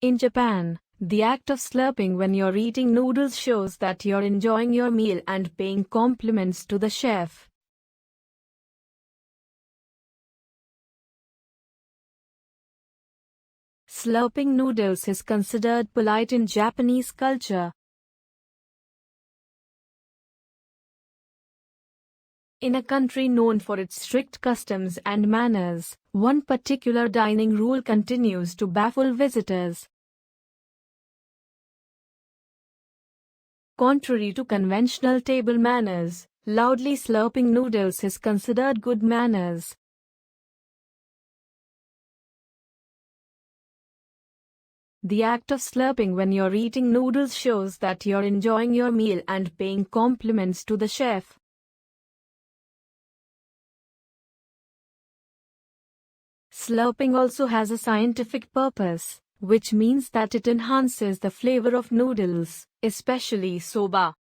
In Japan, the act of slurping when you're eating noodles shows that you're enjoying your meal and paying compliments to the chef. Slurping noodles is considered polite in Japanese culture. In a country known for its strict customs and manners, one particular dining rule continues to baffle visitors. Contrary to conventional table manners, loudly slurping noodles is considered good manners. The act of slurping when you're eating noodles shows that you're enjoying your meal and paying compliments to the chef. Slurping also has a scientific purpose, which means that it enhances the flavor of noodles, especially soba.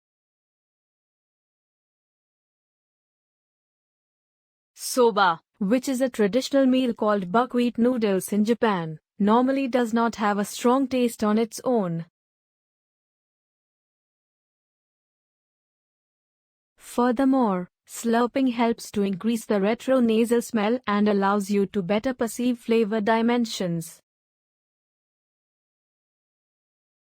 Soba, which is a traditional meal called buckwheat noodles in Japan, normally does not have a strong taste on its own. Furthermore, slurping helps to increase the retronasal smell and allows you to better perceive flavor dimensions.